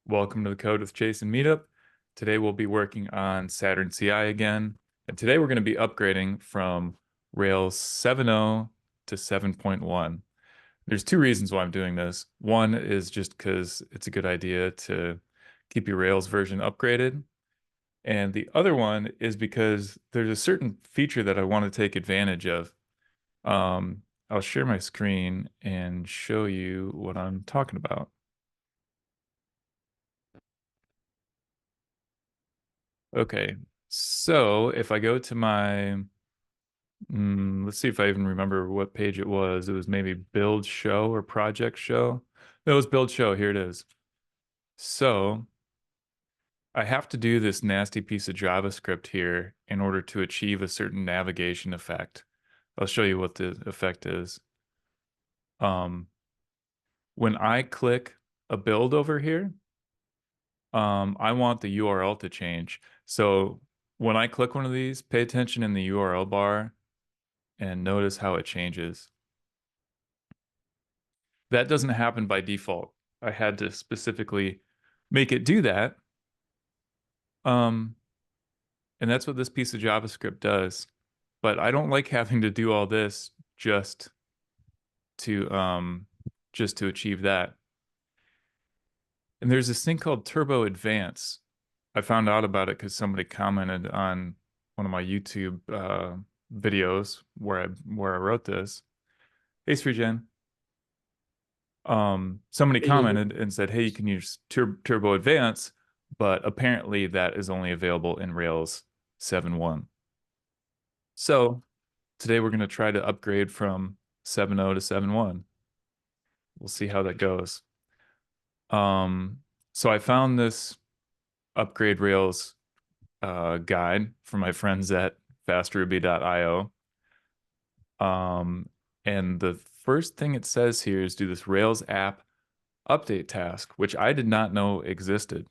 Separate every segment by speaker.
Speaker 1: Welcome to the Code with Jason Meetup. Today we'll be working on SaturnCI again. And today we're going to be upgrading from Rails 7.0 to 7.1. There's two reasons why I'm doing this. One is just because it's a good idea to keep your Rails version upgraded. And the other one is because there's a certain feature that I want to take advantage of. I'll share my screen and show you what I'm talking about. Okay, so if I go to my, let's see if I even remember what page it was. It was maybe build show or project show. It was build show. Here it is. So I have to do this nasty piece of JavaScript here in order to achieve a certain navigation effect. I'll show you what the effect is. Um, when I click a build over here, I want the URL to change. So when I click one of these, pay attention in the URL bar and notice how it changes. That doesn't happen by default. I had to specifically make it do that. Um, and that's what this piece of JavaScript does. But I don't like having to do all this to um just to achieve that. And there's this thing called Turbo Advance. I found out about it because somebody commented on one of my YouTube videos where I wrote this. Hey, Srijan. Somebody
Speaker 2: Hey,
Speaker 1: commented and said, hey, you can use Turbo Advance, but apparently that is only available in Rails 7.1. So today we're going to try to upgrade from 7.0 to 7.1. We'll see how that goes. So I found this upgrade Rails guide from my friends at fastruby.io. And the first thing it says here is do this Rails app update task, which I did not know existed.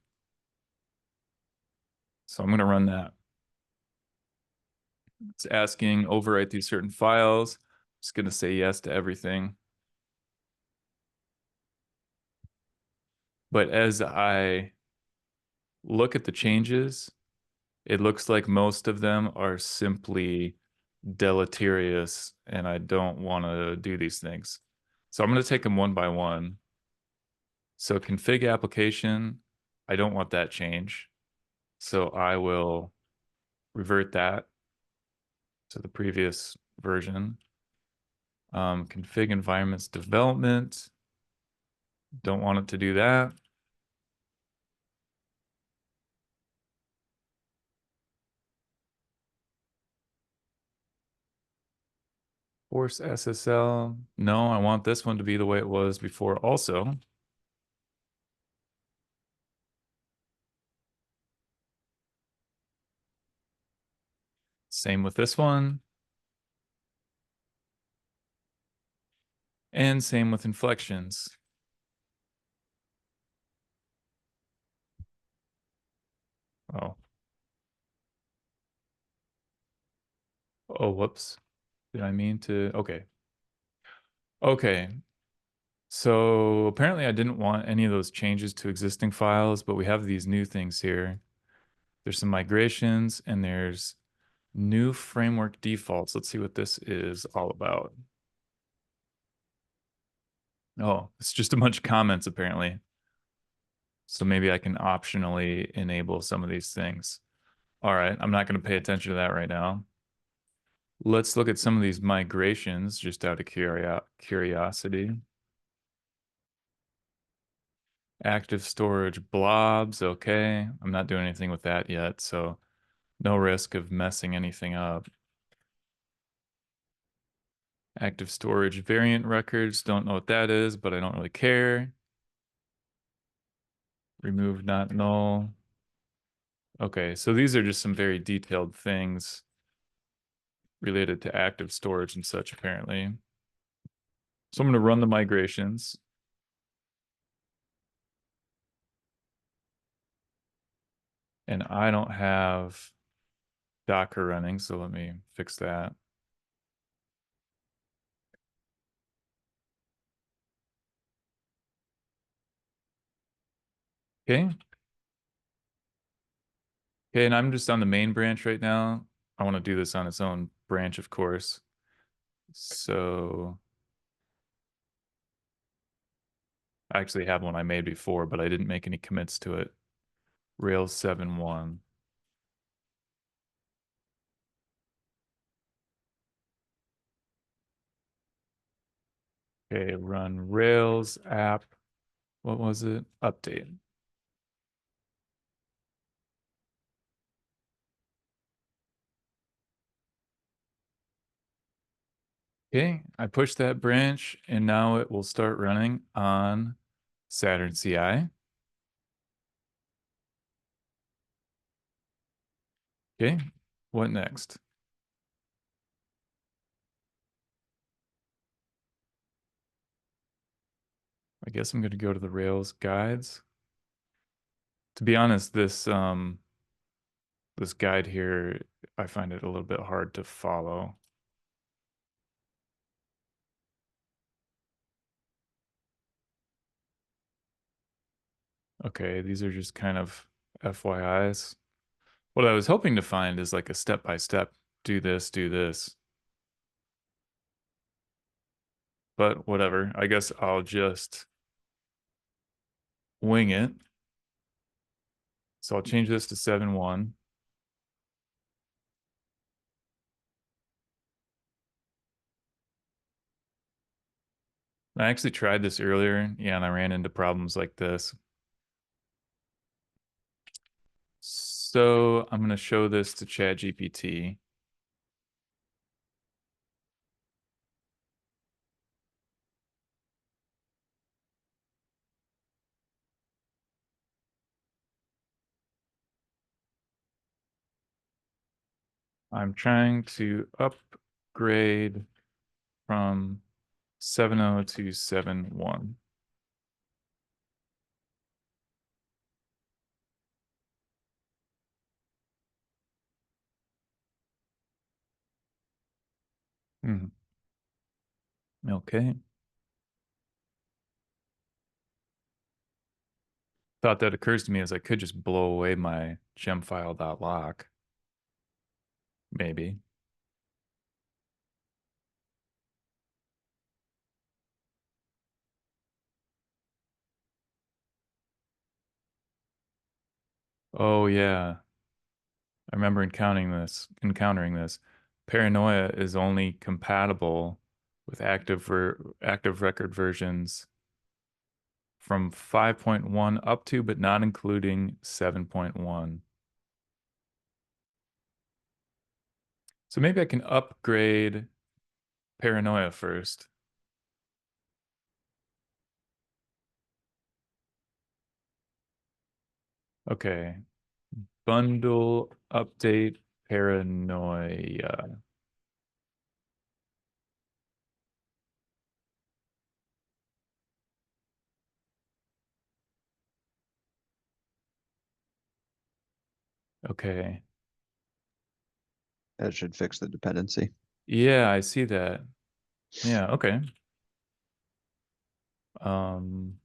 Speaker 1: So I'm going to run that. It's asking overwrite these certain files. I'm just going to say yes to everything. But as I look at the changes, it looks like most of them are simply deleterious, and I don't want to do these things. So I'm going to take them one by one. So config application, I don't want that change. So I will revert that to the previous version. Config environments development, don't want it to do that. Force SSL. No, I want this one to be the way it was before also. Same with this one. And same with inflections. Oh. Oh, whoops. Did I mean to? Okay. Okay. So apparently I didn't want any of those changes to existing files, but we have these new things here. There's some migrations and there's new framework defaults. Let's see what this is all about. Oh, it's just a bunch of comments apparently. So maybe I can optionally enable some of these things. All right, I'm not going to pay attention to that right now. Let's look at some of these migrations just out of curiosity. Active storage blobs, okay. I'm not doing anything with that yet, so no risk of messing anything up. Active storage variant records, don't know what that is, but I don't really care. Remove not null. Okay, so these are just some very detailed things related to active storage and such, apparently. So I'm going to run the migrations. And I don't have Docker running, so let me fix that. Okay. Okay, and I'm just on the main branch right now. I want to do this on its own branch, of course. So I actually have one I made before, but I didn't make any commits to it. Rails 7.1. Okay, run Rails app. What was it? Update. Okay, I pushed that branch and now it will start running on SaturnCI. Okay, what next? I guess I'm going to go to the Rails guides. To be honest, this guide here, I find it a little bit hard to follow. Okay, these are just kind of FYIs. What I was hoping to find is like a step by step, do this, do this. But whatever. I guess I'll just wing it. So I'll change this to 7.1. I actually tried this earlier. Yeah, and I ran into problems like this. So I'm going to show this to ChatGPT. I'm trying to upgrade from 7.0 to 7.1. Mhm. Okay. Thought that occurs to me as I could just blow away my gemfile.lock. Maybe. Oh yeah. I remember encountering this. Paranoia is only compatible with active record versions from 5.1 up to, but not including 7.1. So maybe I can upgrade Paranoia first. Okay. Bundle update Paranoia. Okay.
Speaker 2: That should fix the dependency.
Speaker 1: Yeah, I see that. Yeah, okay. Um,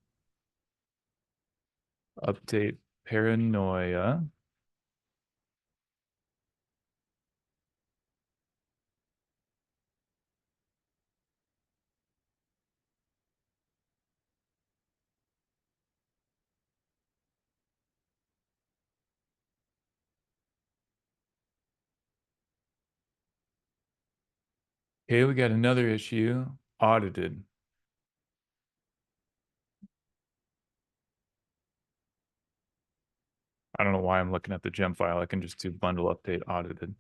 Speaker 1: update Paranoia. Okay, we got another issue. Audited. I don't know why I'm looking at the gem file. I can just do bundle update audited.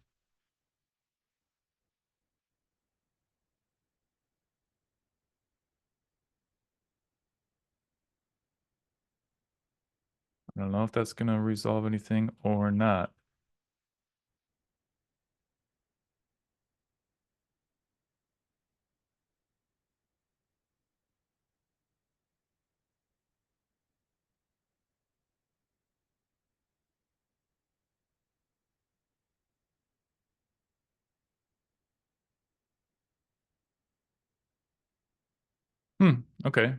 Speaker 1: I don't know if that's going to resolve anything or not. Okay.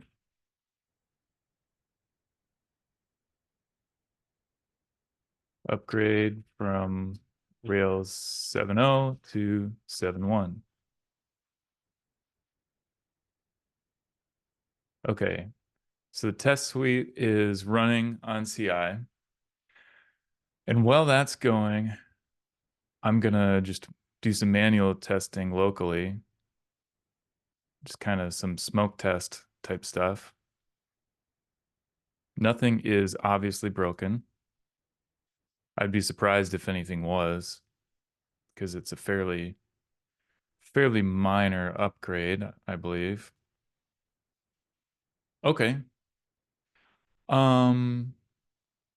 Speaker 1: Upgrade from Rails 7.0 to 7.1. Okay, so the test suite is running on CI. And while that's going, I'm gonna just do some manual testing locally, just kind of some smoke test type stuff. Nothing is obviously broken. I'd be surprised if anything was, because it's a fairly minor upgrade, I believe. Okay. Um,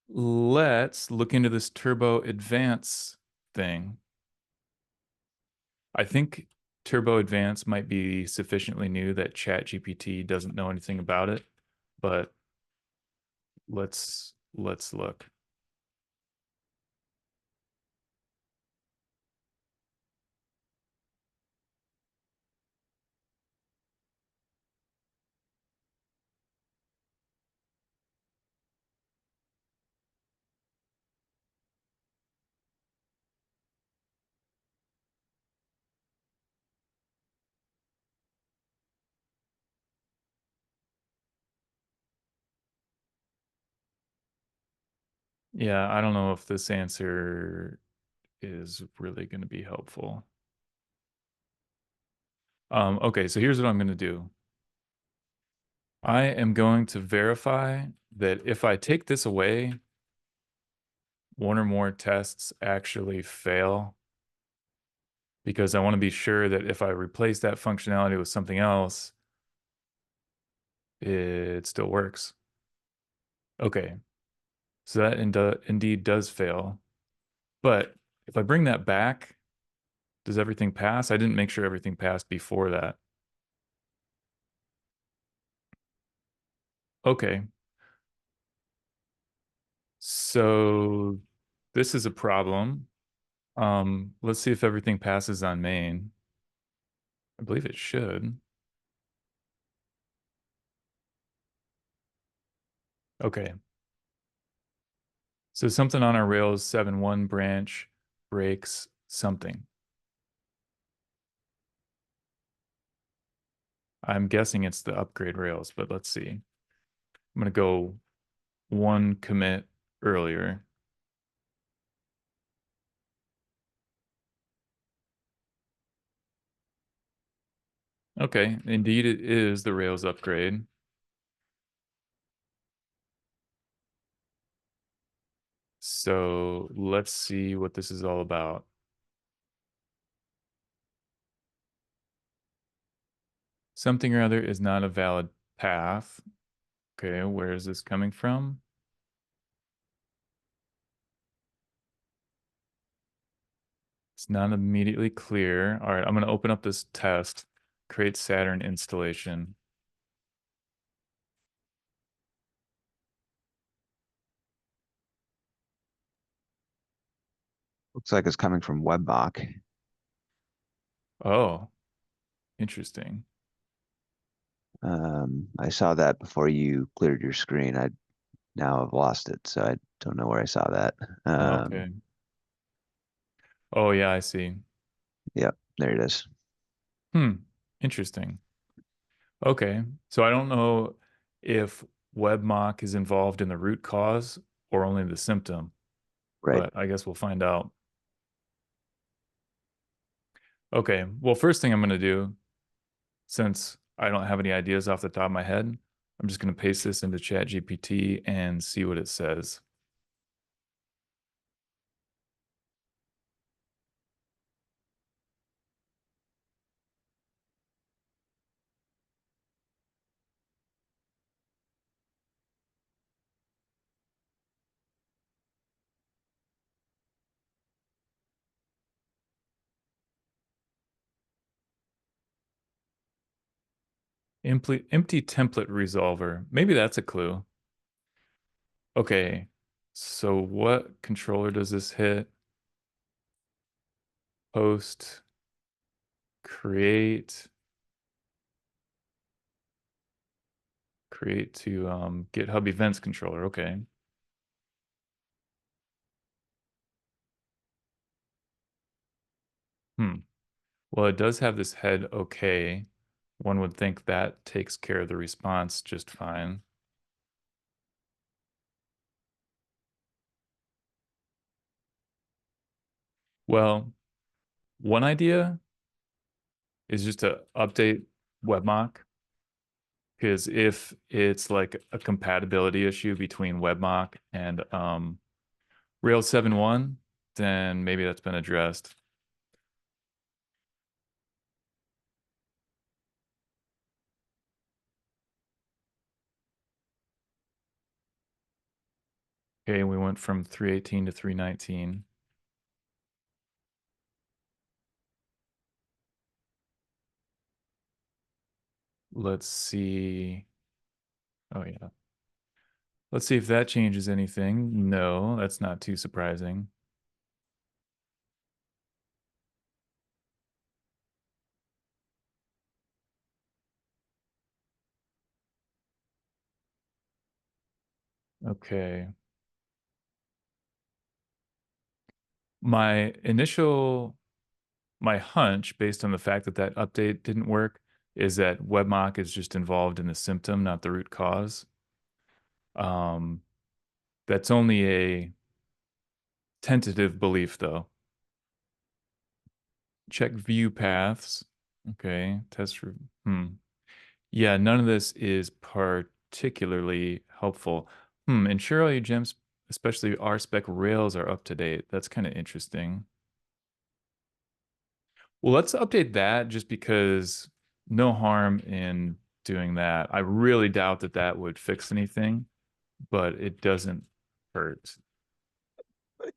Speaker 1: let's look into this Turbo Advance thing. I think Turbo Advance might be sufficiently new that ChatGPT doesn't know anything about it, but let's look. Yeah, I don't know if this answer is really going to be helpful. Okay, so here's what I'm going to do. I am going to verify that if I take this away, one or more tests actually fail, because I want to be sure that if I replace that functionality with something else, it still works. Okay, so that indeed does fail. But if I bring that back, does everything pass? I didn't make sure everything passed before that. Okay, so this is a problem. Let's see if everything passes on main. I believe it should. Okay, so something on our Rails 7.1 branch breaks something. I'm guessing it's the upgrade Rails, but let's see. I'm going to go one commit earlier. Okay, indeed it is the Rails upgrade. So let's see what this is all about. Something or other is not a valid path. Okay, where is this coming from? It's not immediately clear. All right, I'm going to open up this test, create Saturn installation.
Speaker 2: Looks like it's coming from Webmock.
Speaker 1: Oh, interesting.
Speaker 2: I saw that before you cleared your screen. I now have lost it, so I don't know where I saw that.
Speaker 1: Okay. Oh, yeah, I see.
Speaker 2: Yep, there it is.
Speaker 1: Hmm, interesting. Okay, so I don't know if WebMock is involved in the root cause or only the symptom,
Speaker 2: Right.
Speaker 1: but I guess we'll find out. Okay, well, first thing I'm going to do, since I don't have any ideas off the top of my head, I'm just going to paste this into ChatGPT and see what it says. Empty template resolver. Maybe that's a clue. Okay, so what controller does this hit? Post, create, create to GitHub events controller. Okay. Hmm. Well, it does have this head okay. One would think that takes care of the response just fine. Well, one idea is just to update WebMock, because if it's like a compatibility issue between WebMock and Rails 7.1, then maybe that's been addressed. Okay, we went from 318 to 319. Let's see. Oh, yeah. Let's see if that changes anything. No, that's not too surprising. Okay. My initial, my hunch, based on the fact that that update didn't work, is that WebMock is just involved in the symptom, not the root cause. Um, that's only a tentative belief, though. Check view paths. Okay, test. Yeah, none of this is particularly helpful. Ensure all your gems, especially RSpec Rails, are up to date. That's kind of interesting. Well, let's update that just because no harm in doing that. I really doubt that that would fix anything, but it doesn't hurt.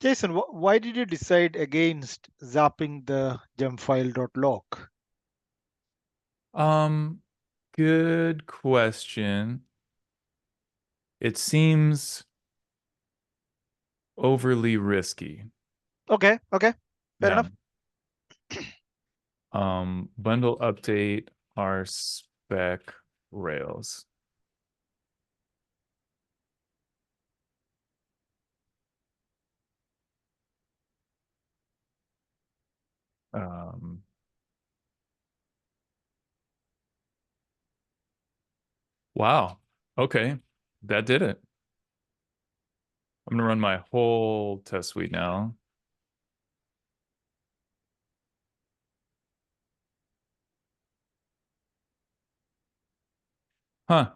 Speaker 3: Jason, why did you decide against zapping the gemfile.log?
Speaker 1: Um, Good question. It seems overly risky.
Speaker 3: Okay, okay, fair
Speaker 1: Yeah.
Speaker 3: enough.
Speaker 1: Bundle update RSpec Rails. Um, wow. Okay. That did it. I'm gonna run my whole test suite now. Huh.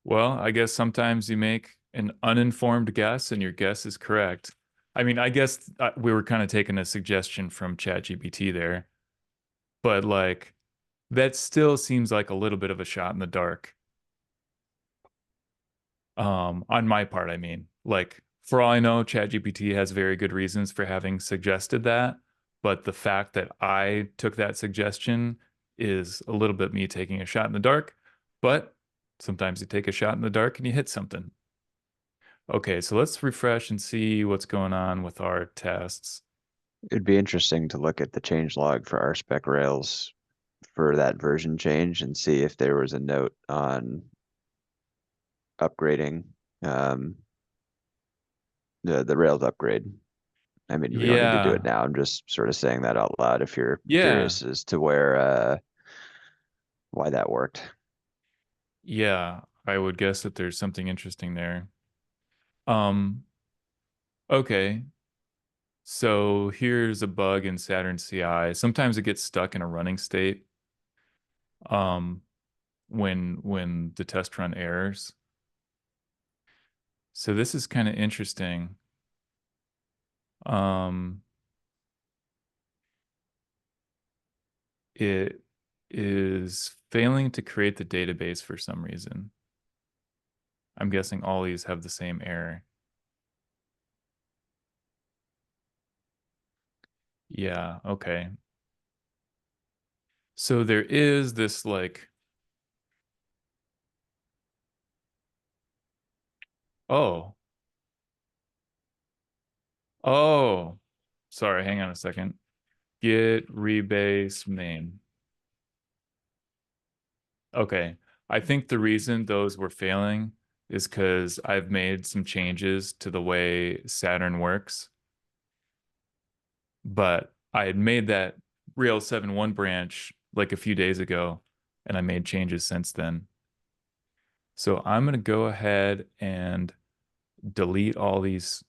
Speaker 1: Well, I guess sometimes you make an uninformed guess and your guess is correct. I mean, I guess we were kind of taking a suggestion from ChatGPT there, but like that still seems like a little bit of a shot in the dark. On my part, I mean, like for all I know, ChatGPT has very good reasons for having suggested that, but the fact that I took that suggestion is a little bit me taking a shot in the dark, but sometimes you take a shot in the dark and you hit something. Okay, so let's refresh and see what's going on with our tests.
Speaker 2: It'd be interesting to look at the change log for RSpec Rails for that version change and see if there was a note on upgrading um, the Rails upgrade. I mean, we don't need to do it
Speaker 1: Yeah,
Speaker 2: now. I'm just sort of saying that out loud if you're
Speaker 1: yeah,
Speaker 2: curious as to where why that worked.
Speaker 1: yeah. I would guess that there's something interesting there. Um, okay. So here's a bug in SaturnCI. Sometimes it gets stuck in a running state um, when the test run errors. So this is kind of interesting. Um, it is failing to create the database for some reason. I'm guessing all these have the same error. Yeah, okay. So there is this like, oh, oh, sorry, hang on a second. Git rebase main. Okay. I think the reason those were failing is because I've made some changes to the way Saturn works, but I had made that Rails 7.1 branch like a few days ago, and I made changes since then. So I'm going to go ahead and delete all these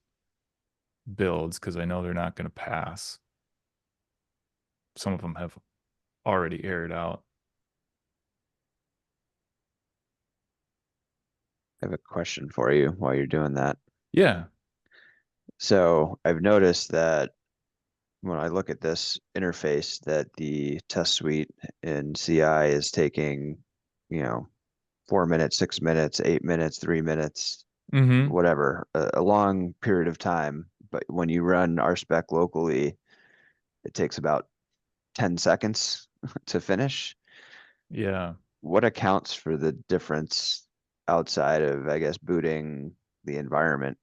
Speaker 1: builds because I know they're not going to pass. Some of them have already aired out.
Speaker 2: I have a question for you while you're doing that.
Speaker 1: Yeah.
Speaker 2: So I've noticed that when I look at this interface, that the test suite in CI is taking, 4 minutes, 6 minutes, 8 minutes, 3 minutes,
Speaker 1: Mm-hmm.
Speaker 2: whatever, a long period of time. But when you run RSpec locally, it takes about 10 seconds to finish.
Speaker 1: Yeah.
Speaker 2: What accounts for the difference outside of, I guess, booting the environment?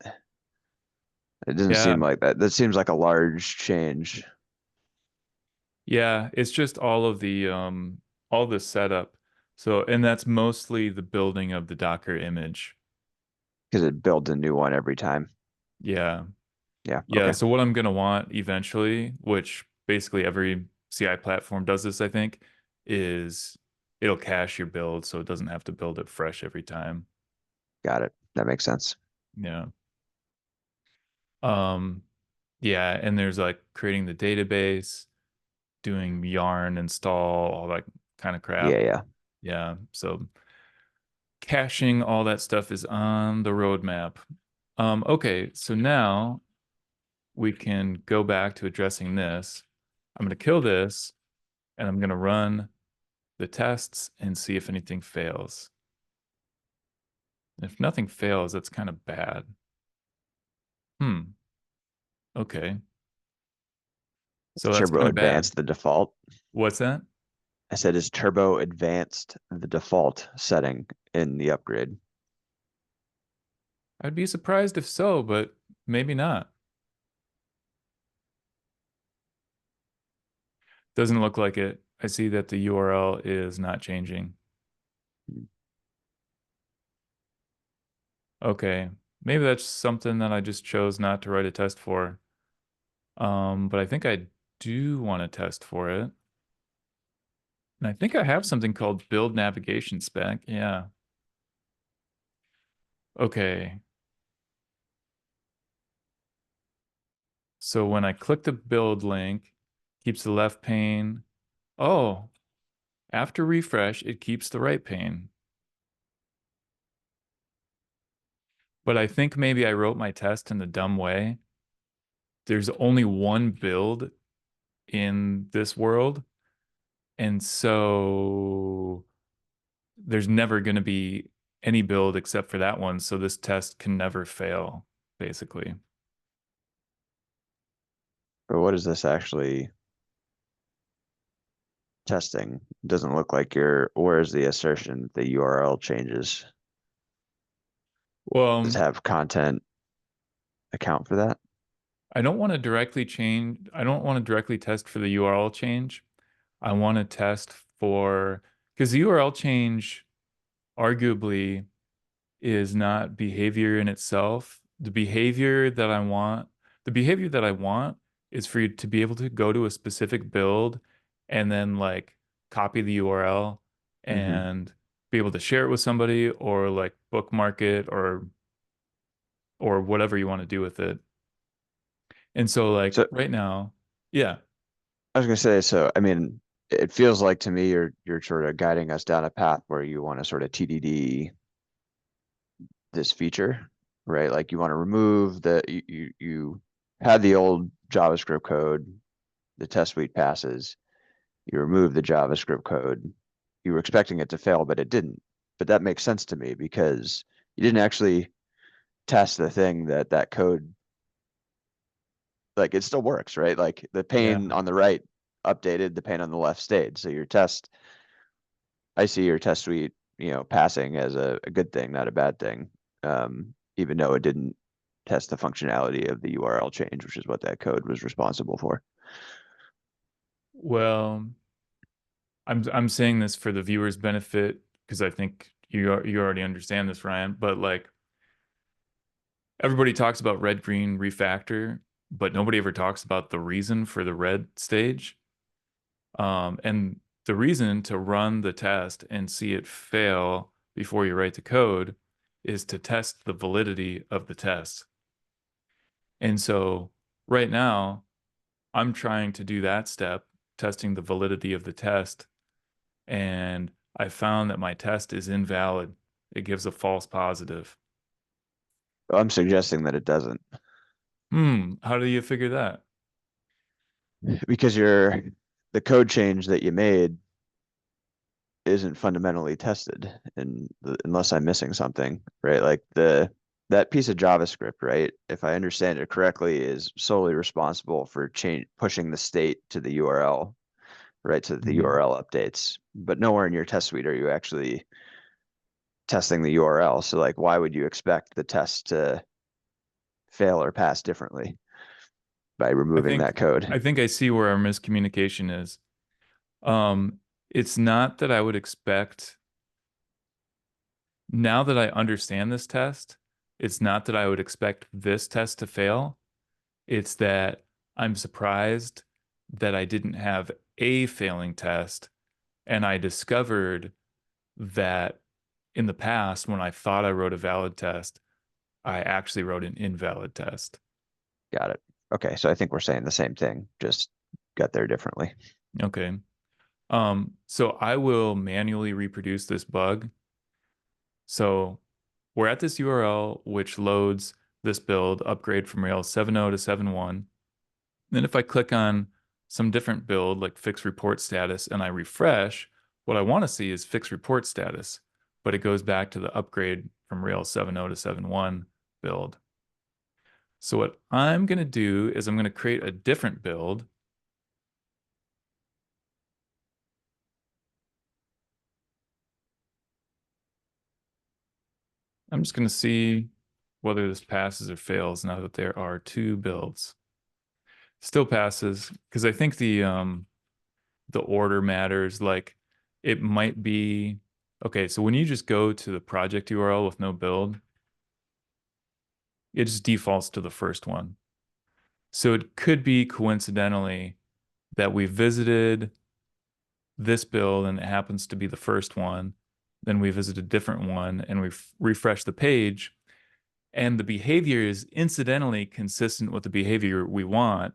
Speaker 2: It doesn't
Speaker 1: Yeah.
Speaker 2: seem like that. That seems like a large change
Speaker 1: Yeah. It's just all the setup. So, and that's mostly the building of the Docker image.
Speaker 2: because it builds a new one every time.
Speaker 1: Yeah.
Speaker 2: Yeah.
Speaker 1: Yeah.
Speaker 2: Okay.
Speaker 1: So what I'm going to want eventually, which basically every CI platform does this, I think, is it'll cache your build so it doesn't have to build it fresh every time.
Speaker 2: Got it. That makes sense.
Speaker 1: Yeah. Um, yeah, and there's like creating the database, doing yarn install, all that kind of
Speaker 2: Yeah.
Speaker 1: crap.
Speaker 2: Yeah.
Speaker 1: Yeah. So caching, all that stuff is on the roadmap. Okay, so now we can go back to addressing this. I'm going to kill this and I'm going to run the tests and see if anything fails. If nothing fails, that's kind of bad. Hmm. Okay.
Speaker 2: It's
Speaker 1: So that's
Speaker 2: Turbo
Speaker 1: kind of bad.
Speaker 2: Advanced the default.
Speaker 1: What's that?
Speaker 2: I said, is Turbo Advanced the default setting in the upgrade?
Speaker 1: I'd be surprised if so, but maybe not. Doesn't look like it. I see that the URL is not changing. Okay. Maybe that's something that I just chose not to write a test for. But I think I do want to test for it. And I think I have something called build navigation spec. Yeah. Okay. So when I click the build link, keeps the left pane. Oh, after refresh, it keeps the right pane. But I think maybe I wrote my test in the dumb way. There's only one build in this world. And so there's never going to be any build except for that one. So this test can never fail, basically.
Speaker 2: Or what is this actually testing? It doesn't look like where's the assertion that the URL changes? Does it
Speaker 1: Well,
Speaker 2: have content account for that?
Speaker 1: I don't want to directly change. I don't want to directly test for the URL change. I want to test for, because the URL change arguably is not behavior in itself. The behavior that I want is for you to be able to go to a specific build and then like copy the URL
Speaker 2: Mm-hmm.
Speaker 1: and be able to share it with somebody or like bookmark it or whatever you want to do with it. And so like
Speaker 2: So
Speaker 1: right now, yeah.
Speaker 2: I was gonna say, so I mean, it feels like to me you're sort of guiding us down a path where you want to sort of TDD this feature, right? Like you want to remove you had the old JavaScript code, the test suite passes, you remove the JavaScript code. You were expecting it to fail, but it didn't. But that makes sense to me because you didn't actually test the thing that code, like it still works, right? Like the
Speaker 1: Yeah.
Speaker 2: pane on the right updated, the pane on the left stayed. So I see your test suite, passing as a good thing, not a bad thing. Even though it didn't test the functionality of the URL change, which is what that code was responsible for.
Speaker 1: Well, I'm saying this for the viewer's benefit because I think you already understand this, Ryan, but like everybody talks about red green refactor, but nobody ever talks about the reason for the red stage. And the reason to run the test and see it fail before you write the code is to test the validity of the test. And so right now, I'm trying to do that step, testing the validity of the test, and I found that my test is invalid. It gives a false positive.
Speaker 2: I'm suggesting that it doesn't,
Speaker 1: How do you figure that?
Speaker 2: because the code change that you made isn't fundamentally tested, and unless I'm missing something, right? Like that piece of JavaScript, right? If I understand it correctly, is solely responsible for pushing the state to the URL, right? So that the
Speaker 1: Mhm.
Speaker 2: URL updates. But nowhere in your test suite are you actually testing the URL. So like, why would you expect the test to fail or pass differently by
Speaker 1: I
Speaker 2: removing
Speaker 1: think
Speaker 2: that code?
Speaker 1: I think I see where our miscommunication is. Um, it's not that I would expect, now that I understand this test, it's not that I would expect this test to fail. It's that I'm surprised that I didn't have a failing test, and I discovered that in the past, when I thought I wrote a valid test, I actually wrote an invalid test.
Speaker 2: Got it. Okay, so I think we're saying the same thing, just got there differently.
Speaker 1: Okay. So I will manually reproduce this bug. So we're at this URL, which loads this build upgrade from Rails 7.0 to 7.1. Then if I click on some different build, like fix report status, and I refresh, what I want to see is fix report status, but it goes back to the upgrade from Rails 7.0 to 7.1 build. So what I'm going to do is I'm going to create a different build. I'm just going to see whether this passes or fails now that there are two builds. Still passes because I think the order matters. Like it might be okay. So when you just go to the project URL with no build, it just defaults to the first one. So it could be coincidentally that we visited this build and it happens to be the first one. Then we visit a different one and we refresh the page. And the behavior is incidentally consistent with the behavior we want,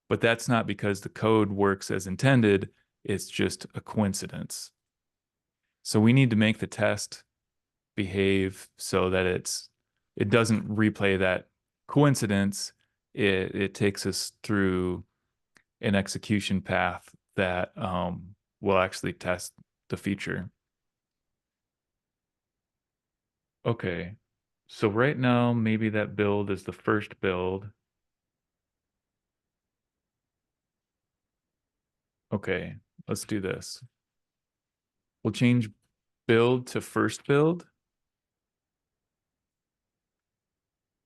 Speaker 1: but that's not because the code works as intended. It's just a coincidence. So we need to make the test behave so that it doesn't replay that coincidence. It takes us through an execution path that will actually test the feature. Okay. So right now, maybe that build is the first build. Okay, let's do this. We'll change build to first build.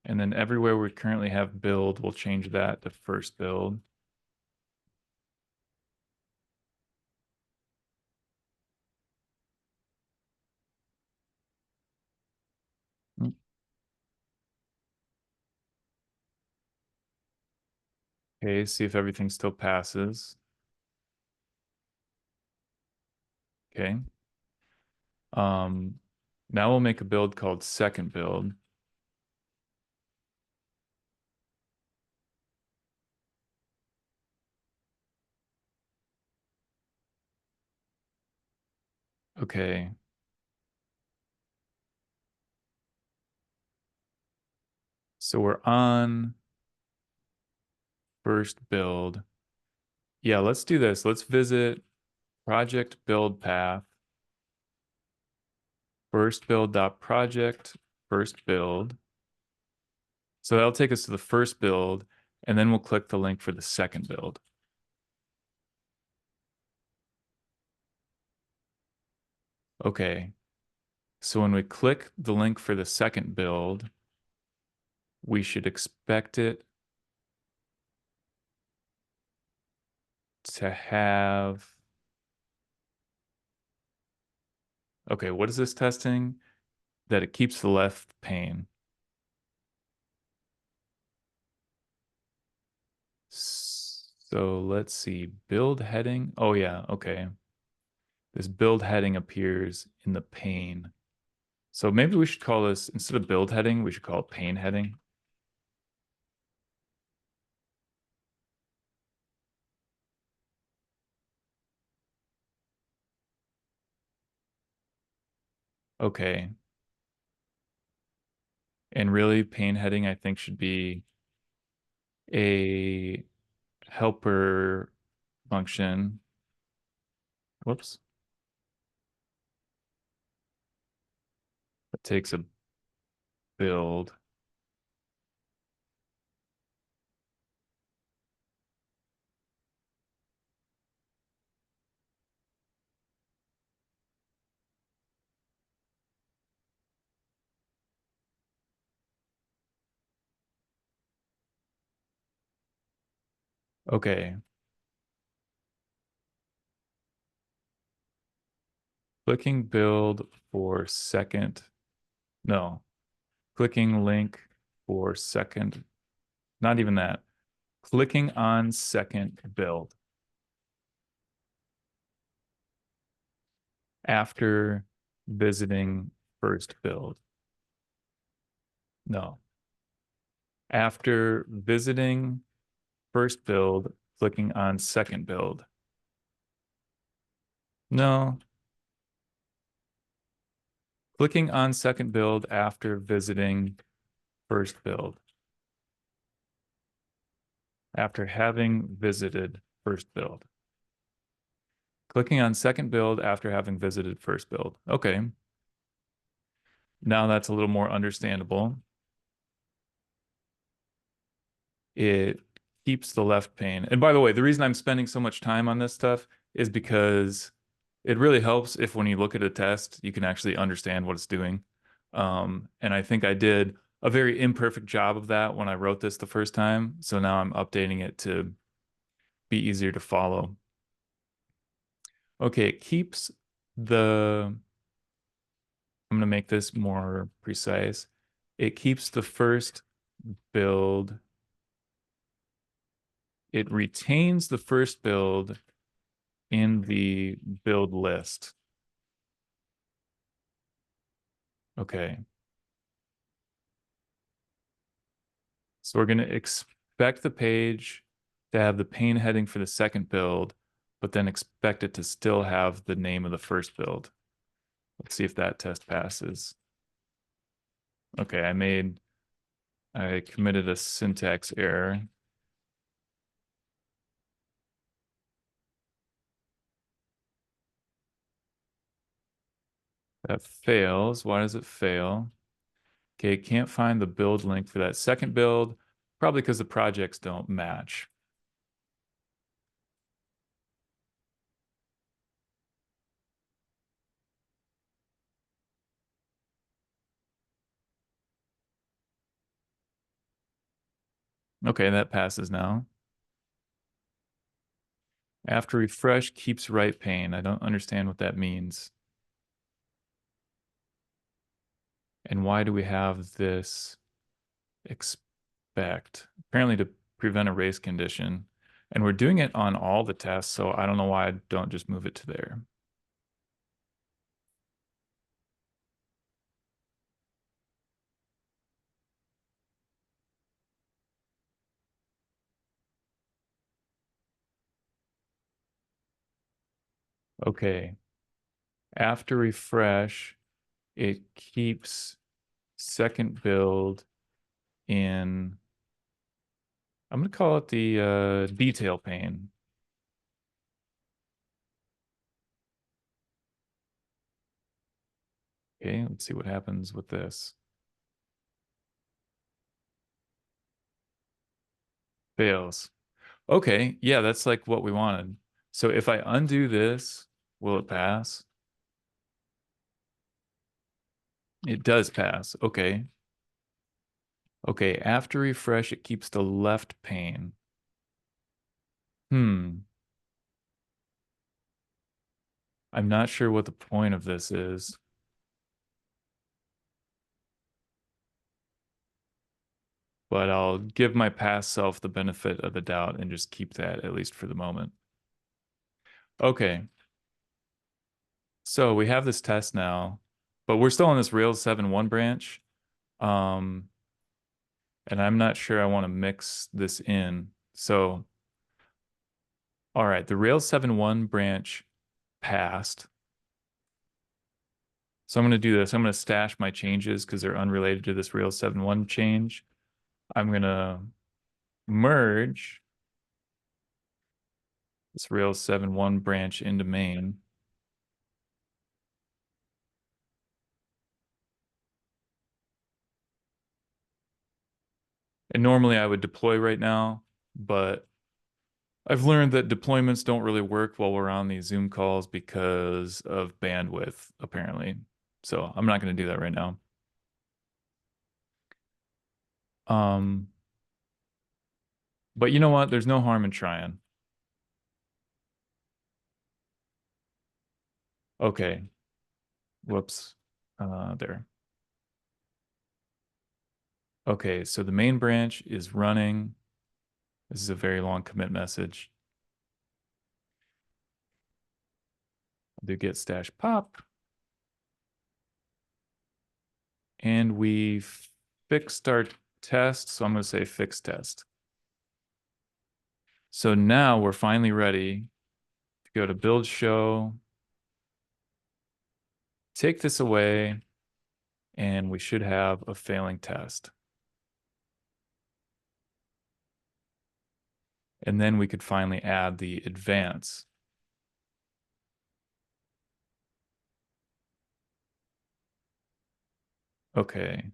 Speaker 1: And then everywhere we currently have build, we'll change that to first build. Okay, see if everything still passes. Okay. Um, Now we'll make a build called second build. Okay. So we're on first build. Yeah, let's do this. Let's visit project build path, first build.project, first build. So that'll take us to the first build, and then we'll click the link for the second build. Okay. So when we click the link for the second build, we should expect it to have, okay, what is this testing? That it keeps the left pane. So let's see, build heading. Oh yeah, okay. This build heading appears in the pane. So maybe we should call this, instead of build heading, we should call it pane heading. Okay. And really, pane heading, I think, should be a helper function. Whoops. That takes a build. Okay. Clicking build for second. No. Clicking link for second. Not even that. Clicking on second build after visiting first build. No. After visiting first build, clicking on second build. No. Clicking on second build after visiting first build. After having visited first build. Clicking on second build after having visited first build. Okay. Now that's a little more understandable. It keeps the left pane. And by the way, the reason I'm spending so much time on this stuff is because it really helps if when you look at a test, you can actually understand what it's doing. And I think I did a very imperfect job of that when I wrote this the first time. So now I'm updating it to be easier to follow. Okay, it keeps the, I'm going to make this more precise. It keeps the first build. It retains the first build in the build list. Okay. So we're going to expect the page to have the pane heading for the second build, but then expect it to still have the name of the first build. Let's see if that test passes. Okay, I committed a syntax error. That fails. Why does it fail? Okay, can't find the build link for that second build, probably because the projects don't match. Okay, that passes now. After refresh keeps right pane. I don't understand what that means. And why do we have this expect? Apparently to prevent a race condition. And we're doing it on all the tests, so I don't know why I don't just move it to there. Okay. After refresh, it keeps second build in, I'm going to call it the detail pane. Okay, let's see what happens with this. Fails. Okay, yeah, that's like what we wanted. So if I undo this, will it pass? It does pass. Okay. Okay, after refresh, it keeps the left pane. I'm not sure what the point of this is. but I'll give my past self the benefit of the doubt and just keep that at least for the moment. Okay. So we have this test now, but we're still on this Rails 7.1 branch. Um, and I'm not sure I want to mix this in. So, all right, the Rails 7.1 branch passed. So I'm going to do this. I'm going to stash my changes because they're unrelated to this Rails 7.1 change. I'm going to merge this Rails 7.1 branch into main. And normally I would deploy right now, but I've learned that deployments don't really work while we're on these Zoom calls because of bandwidth, apparently. So I'm not going to do that right now. Um, but you know what? There's no harm in trying. Okay. Whoops. There. Okay, so the main branch is running. This is a very long commit message. I'll do git stash pop. And we fixed our test, so I'm going to say fix test. So now we're finally ready to go to build show, take this away, and we should have a failing test. And then we could finally add the advance. Okay.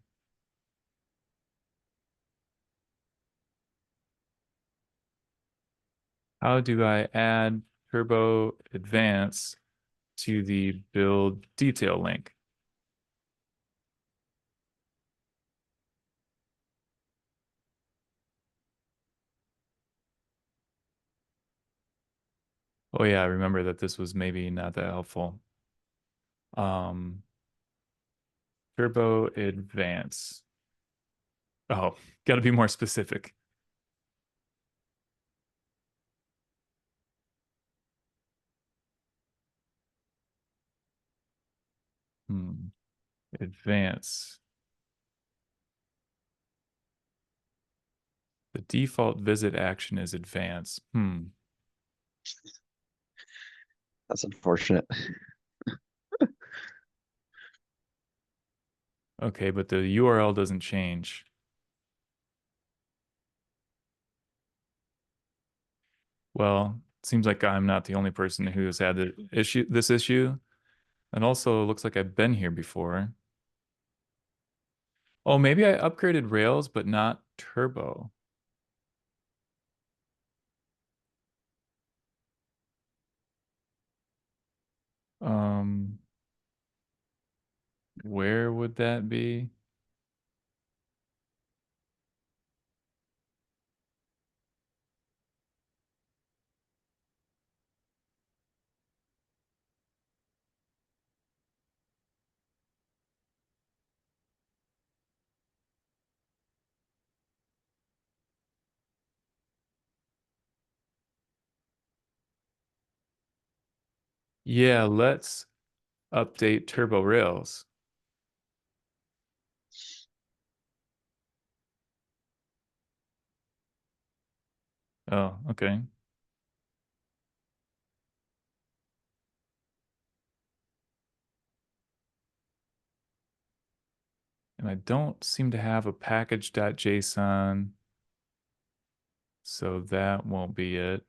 Speaker 1: How do I add turbo advance to the build detail link? Oh yeah, I remember that this was maybe not that helpful. Um, turbo advance. Oh, got to be more specific. Advance. The default visit action is advance.
Speaker 2: That's unfortunate.
Speaker 1: Okay, but the URL doesn't change. Well, it seems like I'm not the only person who has had this issue. And also, it looks like I've been here before. Oh, maybe I upgraded Rails, but not Turbo. Um, where would that be? Yeah, let's update Turbo Rails. Oh, okay. And I don't seem to have a package.json, so that won't be it.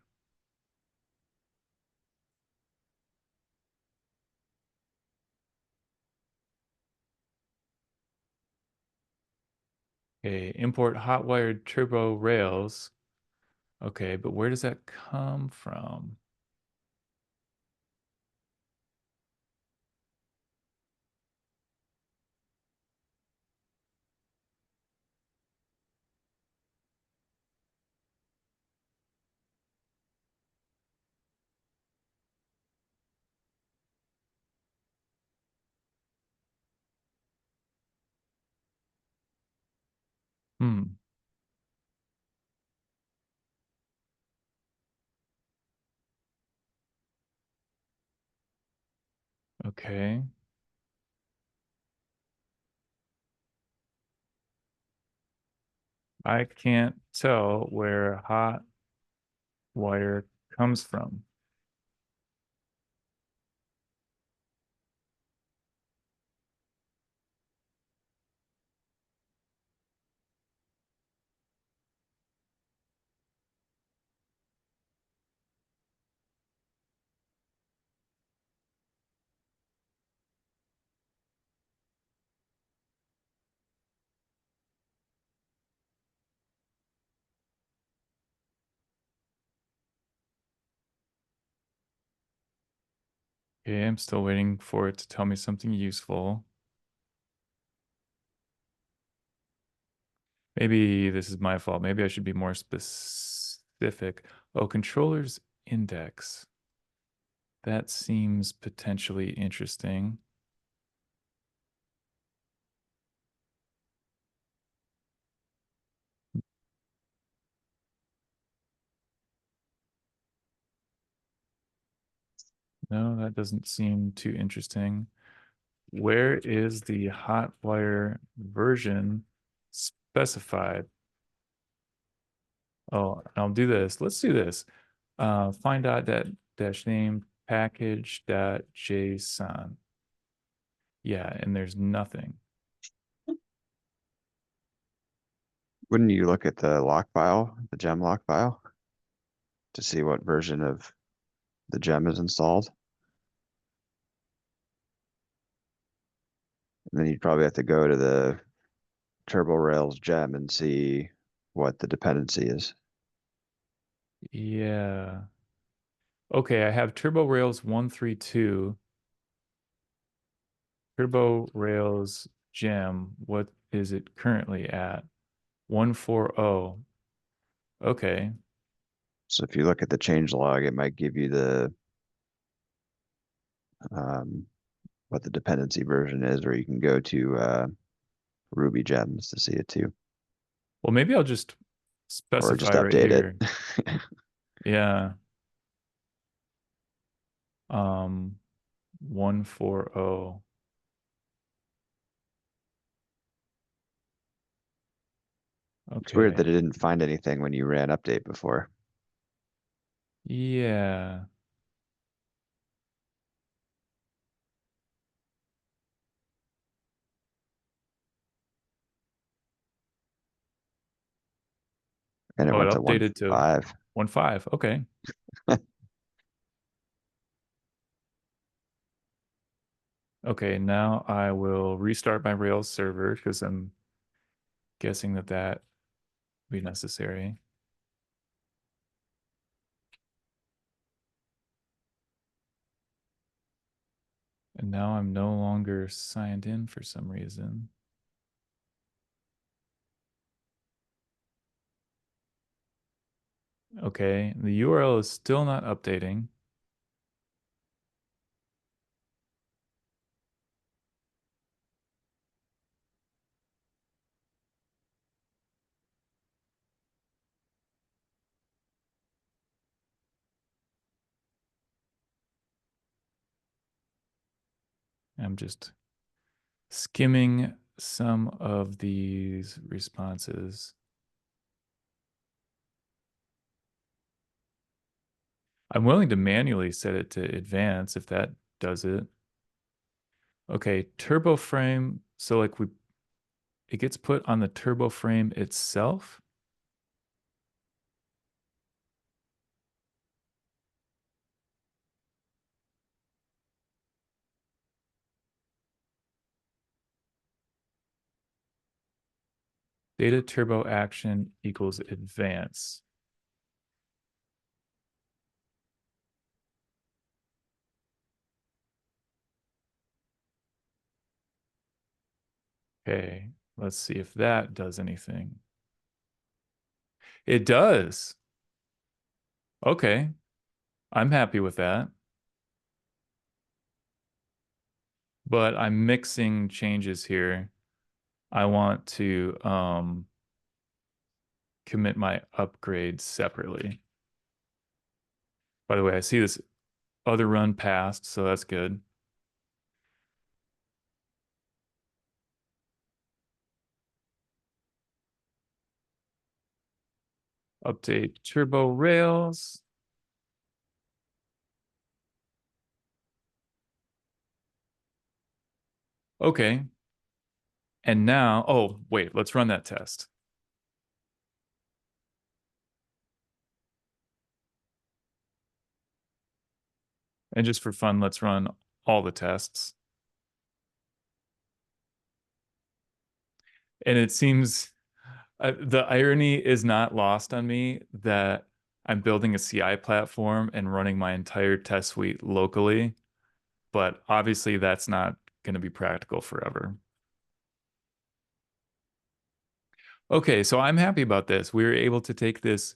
Speaker 1: Okay, import hotwired turbo rails. Okay, but where does that come from? Hmm. Okay. I can't tell where hot wire comes from. Okay, I'm still waiting for it to tell me something useful. Maybe this is my fault. Maybe I should be more specific. Oh, controller's index. That seems potentially interesting. No, that doesn't seem too interesting. Where is the hotwire version specified? Oh, I'll do this. Let's do this. Find out that dash name package dot JSON. Yeah, and there's nothing.
Speaker 2: Wouldn't you look at the lock file, the gem lock file, to see what version of the gem is installed? And then you'd probably have to go to the Turbo Rails gem and see what the dependency is.
Speaker 1: Yeah. Okay, I have Turbo Rails 132. Turbo Rails gem. What is it currently at? 140. Okay.
Speaker 2: So if you look at the change log, it might give you the what the dependency version is, or you can go to Ruby gems to see it too,
Speaker 1: Well, maybe I'll just
Speaker 2: or just
Speaker 1: specify right
Speaker 2: update it.
Speaker 1: here. Yeah. 140.
Speaker 2: It's weird that
Speaker 1: Okay.
Speaker 2: it didn't find anything when you ran update before.
Speaker 1: Yeah.
Speaker 2: And it
Speaker 1: Oh, it
Speaker 2: went to
Speaker 1: updated to
Speaker 2: 1.5.
Speaker 1: 1.5. Okay. Okay, now I will restart my Rails server because I'm guessing that that will be necessary. And now I'm no longer signed in for some reason. Okay, the URL is still not updating. I'm just skimming some of these responses. I'm willing to manually set it to advance if that does it. Okay, turbo frame. So like it gets put on the turbo frame itself. Data turbo action equals advance. Okay, let's see if that does anything. It does. Okay, I'm happy with that. But I'm mixing changes here. I want to commit my upgrades separately. By the way, I see this other run passed, so that's good. Update Turbo Rails. Okay. And now, oh, wait, let's run that test. And just for fun, let's run all the tests. And it seems the irony is not lost on me that I'm building a CI platform and running my entire test suite locally, but obviously that's not going to be practical forever. Okay, so I'm happy about this. We were able to take this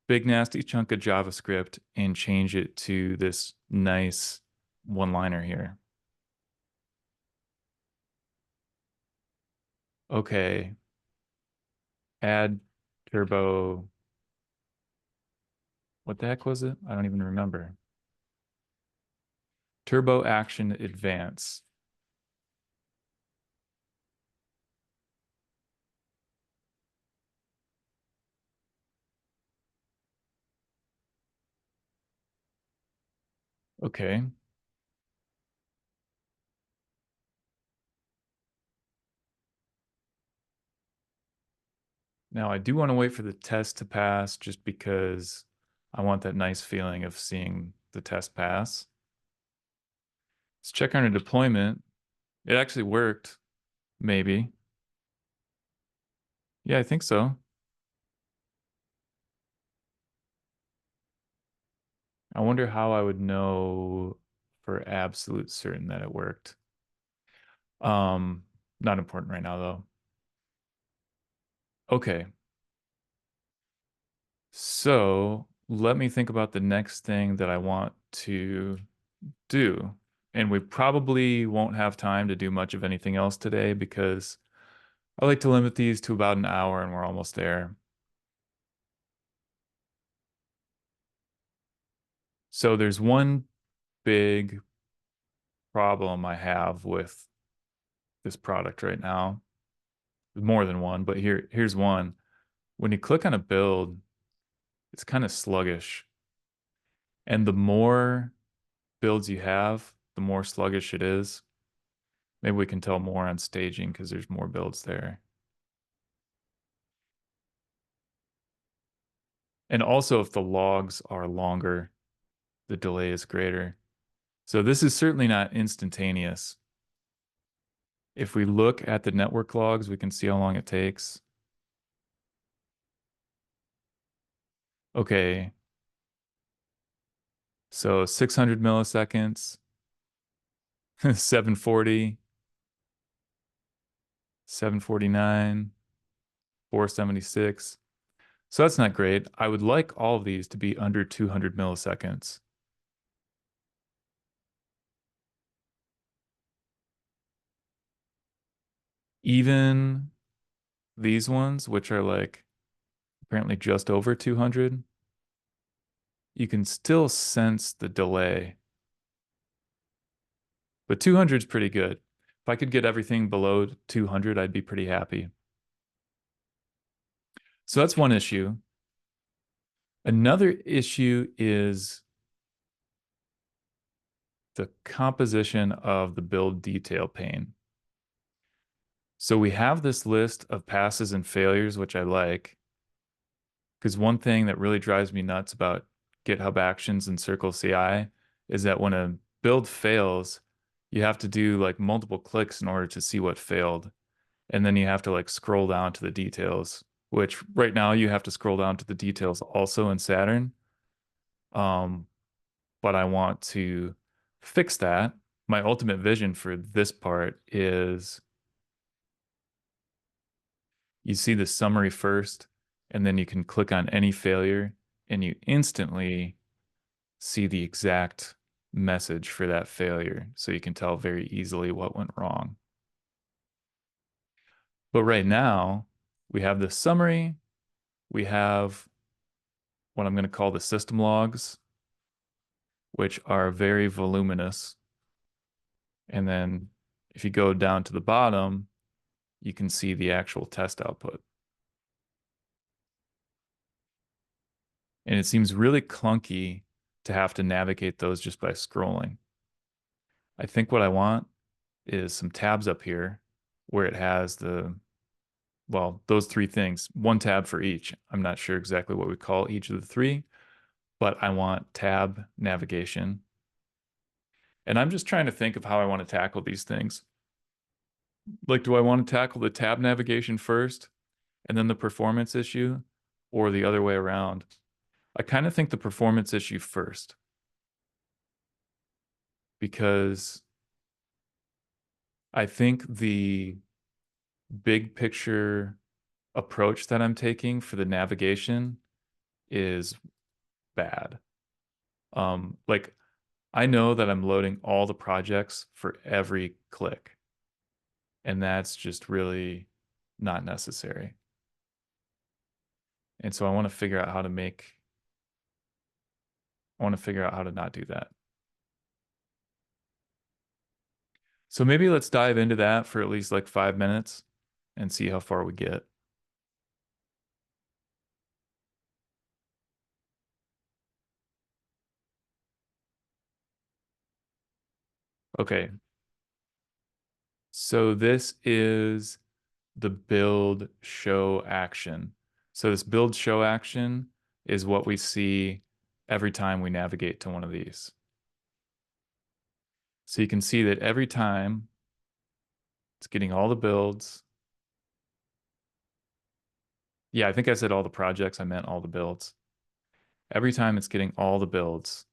Speaker 1: big nasty chunk of JavaScript and change it to this nice one-liner here. Okay, add turbo. What the heck was it? I don't even remember. Turbo action advance. Okay. Now I do want to wait for the test to pass just because I want that nice feeling of seeing the test pass. Let's check on a deployment. It actually worked, maybe. Yeah, I think so. I wonder how I would know for absolute certain that it worked. Um, Not important right now though. Okay. So let me think about the next thing that I want to do. And we probably won't have time to do much of anything else today because I like to limit these to about an hour and we're almost there. So there's one big problem I have with this product right now. More than one, but here's one. When you click on a build, it's kind of sluggish. And the more builds you have, the more sluggish it is. Maybe we can tell more on staging because there's more builds there. And also if the logs are longer, the delay is greater. So this is certainly not instantaneous. If we look at the network logs, we can see how long it takes. Okay. So 600 milliseconds, 740, 749, 476. So that's not great. I would like all of these to be under 200 milliseconds. Even these ones, which are like apparently just over 200, you can still sense the delay. But 200 is pretty good. If I could get everything below 200, I'd be pretty happy. So that's one issue. Another issue is the composition of the build detail pane. So we have this list of passes and failures, which I like. Because one thing that really drives me nuts about GitHub Actions and CircleCI is that when a build fails, you have to do like multiple clicks in order to see what failed. And then you have to like scroll down to the details, which right now you have to scroll down to the details also in Saturn. Um, but I want to fix that. My ultimate vision for this part is you see the summary first, and then you can click on any failure, and you instantly see the exact message for that failure. So you can tell very easily what went wrong. But right now, we have the summary, we have what I'm going to call the system logs, which are very voluminous. And then if you go down to the bottom, you can see the actual test output. And it seems really clunky to have to navigate those just by scrolling. I think what I want is some tabs up here where it has well, those three things, one tab for each. I'm not sure exactly what we call each of the three, but I want tab navigation. And I'm just trying to think of how I want to tackle these things. Like, do I want to tackle the tab navigation first and then the performance issue, or the other way around? I kind of think the performance issue first because I think the big picture approach that I'm taking for the navigation is bad. Like I know that I'm loading all the projects for every click, and that's just really not necessary. And so I want to figure out how to not do that. So maybe let's dive into that for at least like 5 minutes and see how far we get. Okay. So this is the build show action. So this build show action is what we see every time we navigate to one of these. So you can see that every time it's getting all the builds. Yeah, I think I said all the projects. I meant all the builds. Every time it's getting all the builds.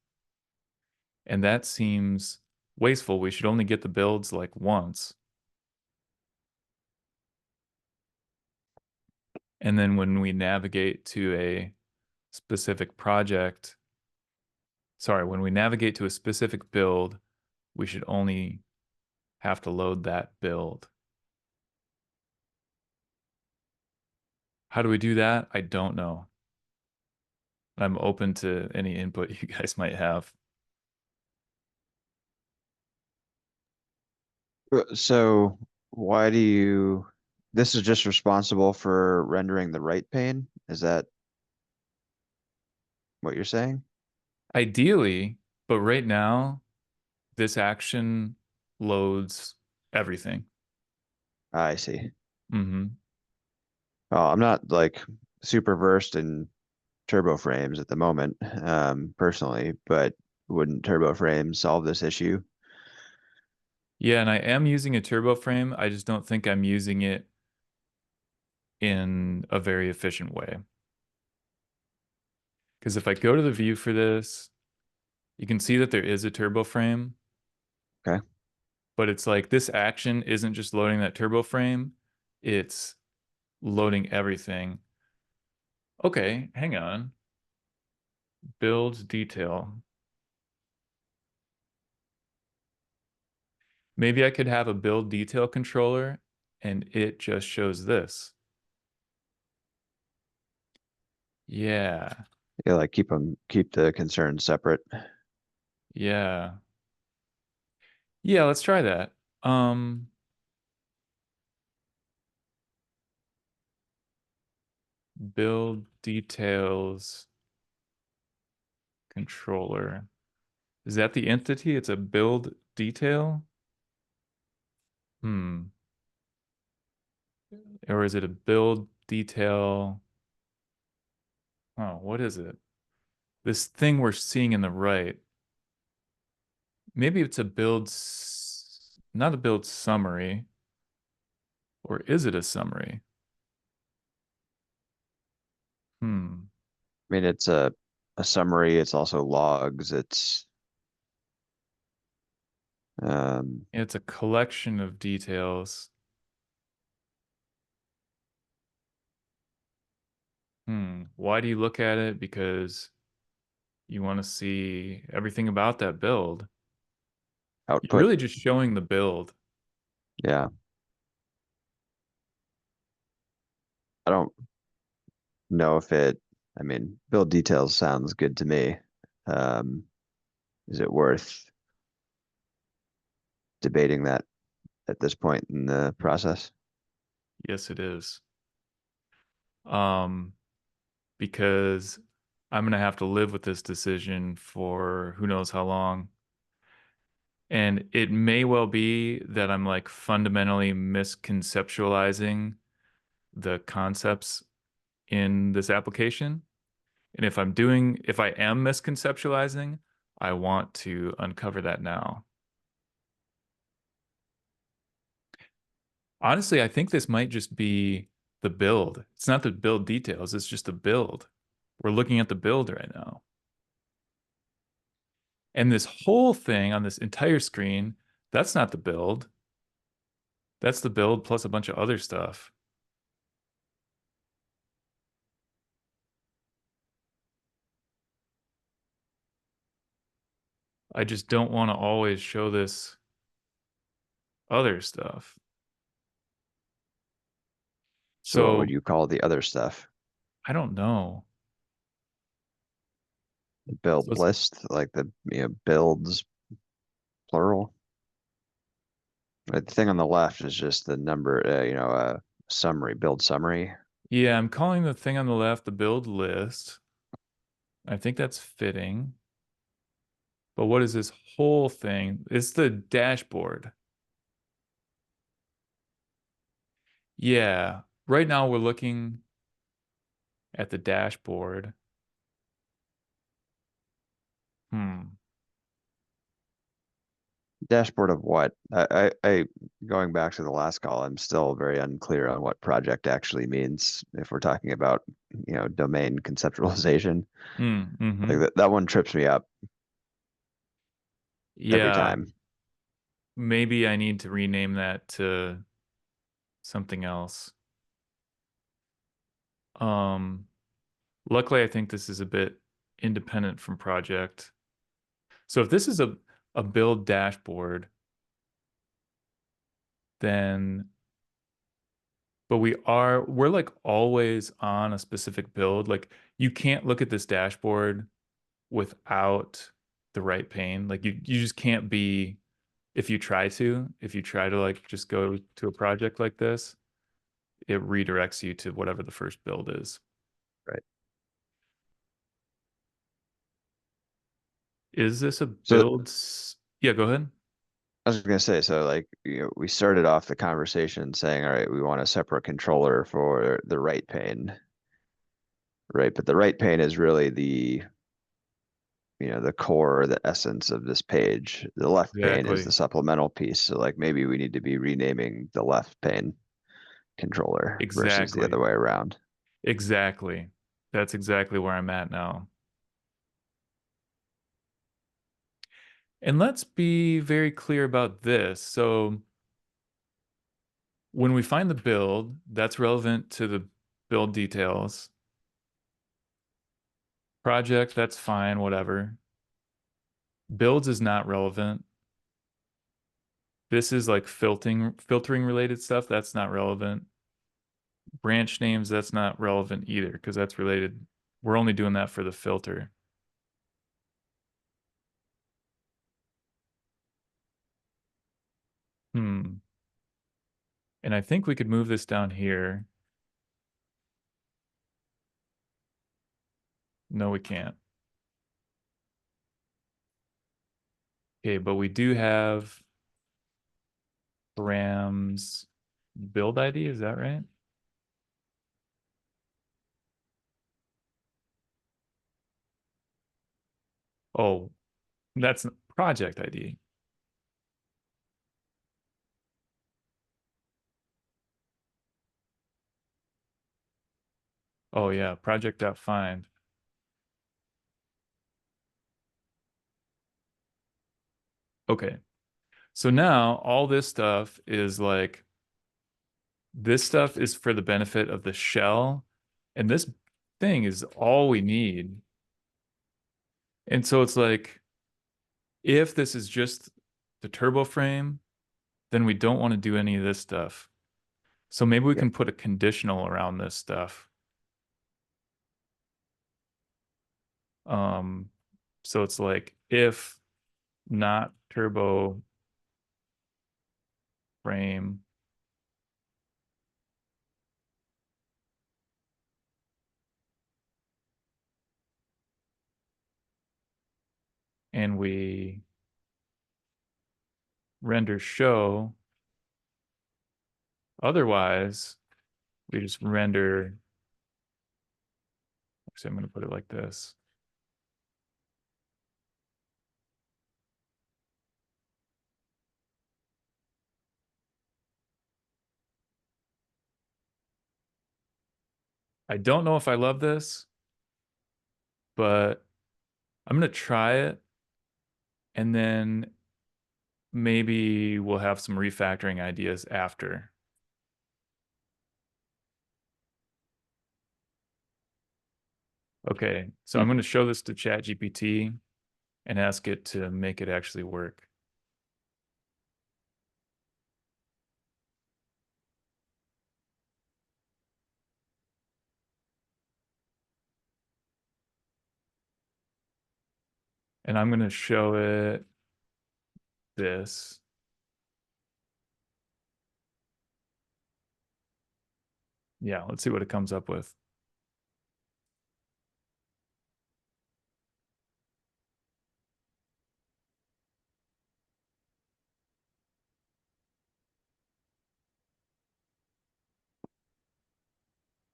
Speaker 1: And that seems wasteful. We should only get the builds like once. And then when we navigate to a specific project, when we navigate to a specific build, we should only have to load that build. How do we do that? I don't know. I'm open to any input you guys might have.
Speaker 2: So why do you, this is just responsible for rendering the right pane? Is that what you're saying?
Speaker 1: Ideally, but right now, this action loads everything.
Speaker 2: I see.
Speaker 1: Mm-hmm.
Speaker 2: Oh, I'm not like super versed in turbo frames at the moment, personally, but wouldn't turbo frames solve this issue?
Speaker 1: Yeah, and I am using a turbo frame. I just don't think I'm using it in a very efficient way. Because if I go to the view for this, you can see that there is a turbo frame,
Speaker 2: Okay.
Speaker 1: but it's like this action isn't just loading that turbo frame, it's loading everything. Okay, hang on. Build detail. Maybe I could have a build detail controller and it just shows this. Yeah,
Speaker 2: Yeah, like keep the concerns separate.
Speaker 1: yeah. Yeah, let's try that. Um, build details controller. Is that the entity? It's a build detail? Hmm. Or is it a build detail? Oh, what is it? This thing we're seeing in the right. Maybe it's a not a build summary, or is it a summary? Hmm.
Speaker 2: I mean, it's a summary. It's also logs. Um,
Speaker 1: It's a collection of details. Why do you look at it? Because you want to see everything about that build. You're
Speaker 2: output.
Speaker 1: really just showing the build.
Speaker 2: Yeah. I don't know if I mean, build details sounds good to me. Um, is it worth debating that at this point in the process?
Speaker 1: Yes, it is. Um, because I'm gonna have to live with this decision for who knows how long. And it may well be that I'm like fundamentally misconceptualizing the concepts in this application. And if I am misconceptualizing, I want to uncover that now. Honestly, I think this might just be the build. It's not the build details, it's just the build. We're looking at the build right now. And this whole thing on this entire screen, that's not the build. That's the build plus a bunch of other stuff. I just don't want to always show this other stuff.
Speaker 2: So what would
Speaker 1: So
Speaker 2: you call the other stuff?
Speaker 1: I don't know.
Speaker 2: The
Speaker 1: So
Speaker 2: build
Speaker 1: it's,
Speaker 2: list, like the builds plural. Right, the thing on the left is just the number, summary, build summary.
Speaker 1: yeah, I'm calling the thing on the left the build list. I think that's fitting. But what is this whole thing? It's the dashboard. Yeah, right now we're looking at the dashboard. Hmm.
Speaker 2: Dashboard of what? Going back to the last call, I'm still very unclear on what project actually means if we're talking about, domain conceptualization. Like
Speaker 1: Mm-hmm.
Speaker 2: that one trips me up every
Speaker 1: Yeah,
Speaker 2: time.
Speaker 1: maybe I need to rename that to something else. Um, Luckily, I think this is a bit independent from project. So if this is a build dashboard, then but we're like always on a specific build. Like you can't look at this dashboard without the right pane. Like you just can't be if you try to like just go to a project like this, it redirects you to whatever the first build is.
Speaker 2: Right.
Speaker 1: Is this a
Speaker 2: So
Speaker 1: build? Yeah, go ahead.
Speaker 2: I was gonna say, so like, we started off the conversation saying, all right, we want a separate controller for the right pane, right? But the right pane is really the core, the essence of this page. The left pane is the
Speaker 1: Exactly.
Speaker 2: supplemental piece. So like maybe we need to be renaming the left pane controller versus the other
Speaker 1: Exactly.
Speaker 2: way around.
Speaker 1: Exactly. That's exactly where I'm at now. And let's be very clear about this. So when we find the build, that's relevant to the build details. Project, that's fine, whatever. Builds is not relevant. This is like filtering related stuff. That's not relevant. Branch names, that's not relevant either because that's related. We're only doing that for the filter. Hmm. And I think we could move this down here. No, we can't. Okay, but we do have params build ID, is that right? Oh, that's project ID. Oh yeah, project.find. Okay. So now all this stuff is like this stuff is for the benefit of the shell, and this thing is all we need. And so it's like if this is just the turbo frame, then we don't want to do any of this stuff. So maybe we
Speaker 2: Yep.
Speaker 1: can put a conditional around this stuff. Um, so it's like if not turbo frame, and we render show. Otherwise, we just render. Actually, I'm going to put it like this. I don't know if I love this, but I'm going to try it. And then maybe we'll have some refactoring ideas after. Okay, so I'm going to show this to ChatGPT and ask it to make it actually work. And I'm going to show it this. Yeah, let's see what it comes up with.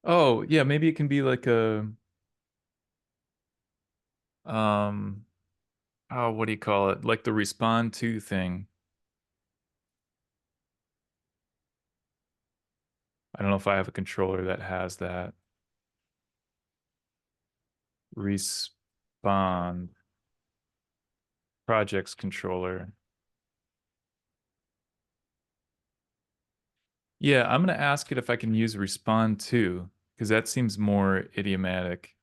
Speaker 1: Oh, yeah, maybe it can be like a oh, what do you call it? Like the respond to thing. I don't know if I have a controller that has that. Respond projects controller. Yeah, I'm going to ask it if I can use respond to, because that seems more idiomatic.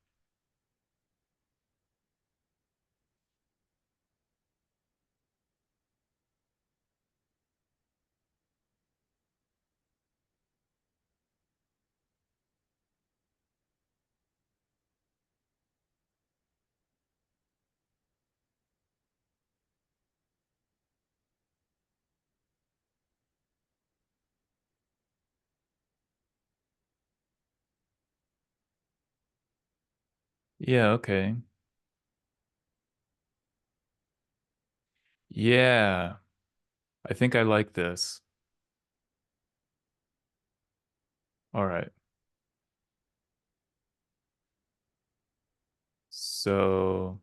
Speaker 1: Yeah, okay. Yeah, I think I like this. All right. So,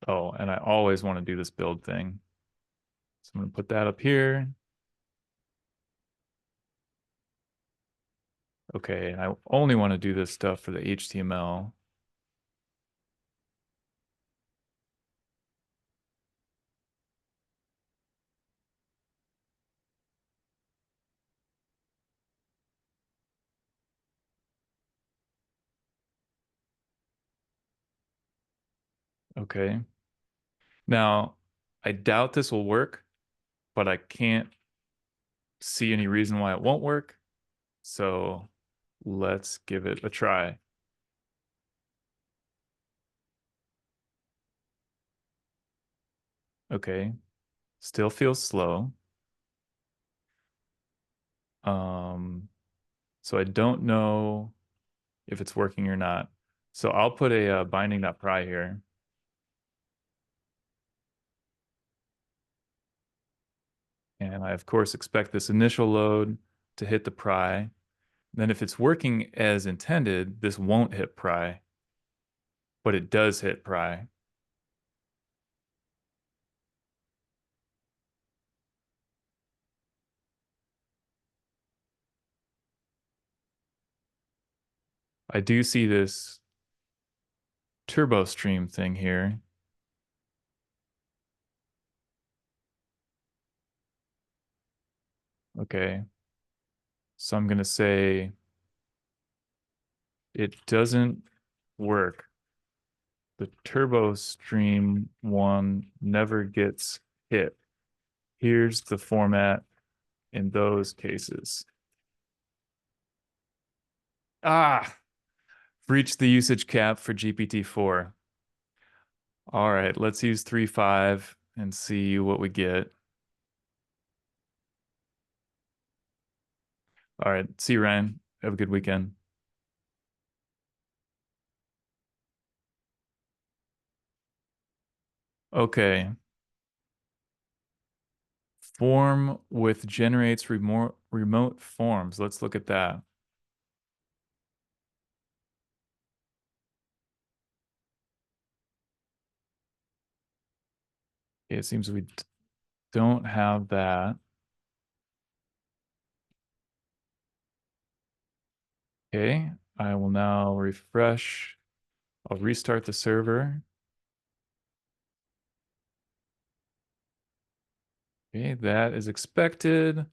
Speaker 1: oh, and I always want to do this build thing. So I'm going to put that up here. Okay, and I only want to do this stuff for the HTML. Okay. Now, I doubt this will work, but I can't see any reason why it won't work. So let's give it a try. Okay. Still feels slow. So I don't know if it's working or not. So I'll put a binding.pry here. And I, of course, expect this initial load to hit the pry. Then if it's working as intended, this won't hit pry, but it does hit pry. I do see this turbo stream thing here. Okay. So I'm going to say it doesn't work. The turbo stream one never gets hit. Here's the format in those cases. Ah, breached the usage cap for GPT-4. All right, let's use 3.5 and see what we get. All right, see you, Ryan. Have a good weekend. Okay. Form with generates remote forms. Let's look at that. Okay, it seems we don't have that. Okay, I will now refresh. I'll restart the server. Okay, that is expected.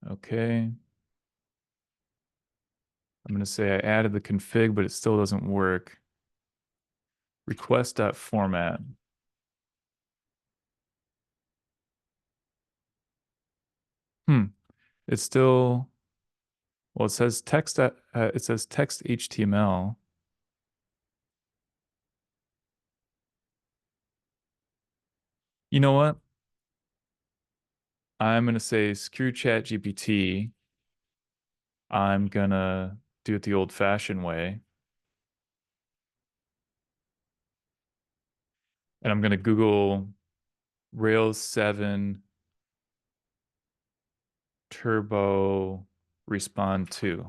Speaker 1: Okay. I'm going to say I added the config, but it still doesn't work. Request.format. Hmm. It's still, well, it says text HTML. You know what? I'm going to say screw ChatGPT. I'm going to do it the old-fashioned way. And I'm going to Google Rails 7 Turbo Respond 2.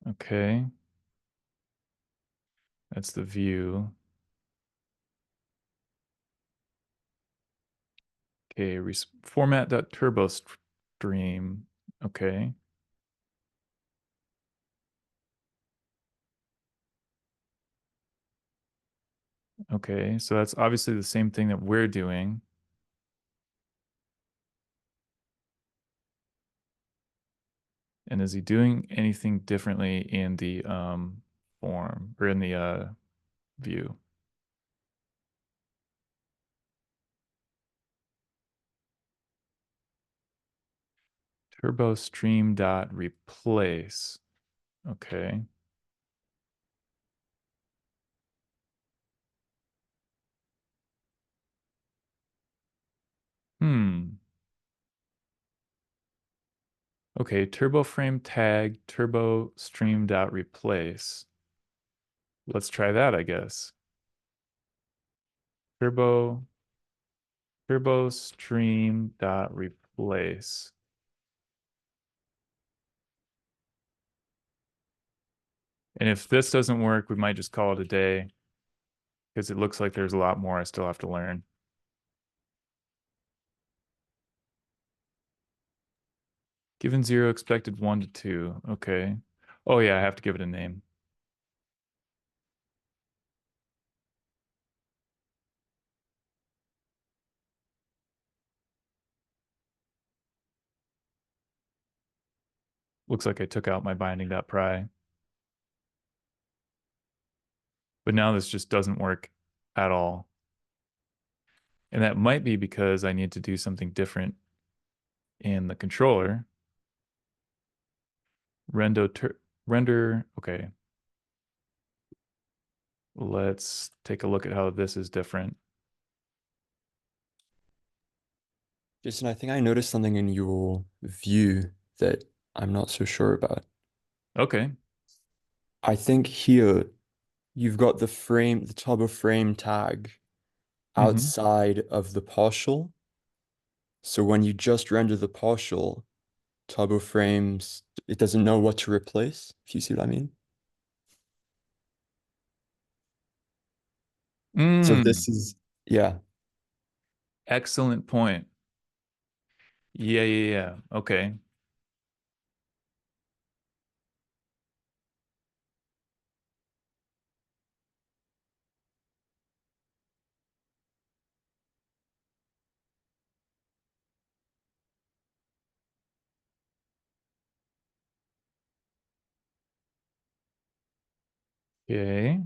Speaker 1: Okay. That's the view. Okay, format.turbo stream. Okay. Okay, so that's obviously the same thing that we're doing. And is he doing anything differently in the form or in the view? Turbo stream dot replace. Okay. Hmm. Okay, turbo frame tag turbo stream dot replace. Let's try that, I guess. Turbo stream dot replace. And if this doesn't work, we might just call it a day because it looks like there's a lot more I still have to learn. Given 0, expected 1 to 2. Okay. Oh yeah, I have to give it a name. Looks like I took out my binding.pry. But now this just doesn't work at all. And that might be because I need to do something different in the controller. Render, okay. Let's take a look at how this is different.
Speaker 4: Jason, I think I noticed something in your view that I'm not so sure about.
Speaker 1: Okay.
Speaker 4: I think here you've got the turbo frame tag
Speaker 1: Mm-hmm.
Speaker 4: outside of the partial. So when you just render the partial, turbo frames, it doesn't know what to replace, if you see what I mean. So
Speaker 1: Mm,
Speaker 4: this is, yeah.
Speaker 1: excellent point. Yeah. Okay. Okay.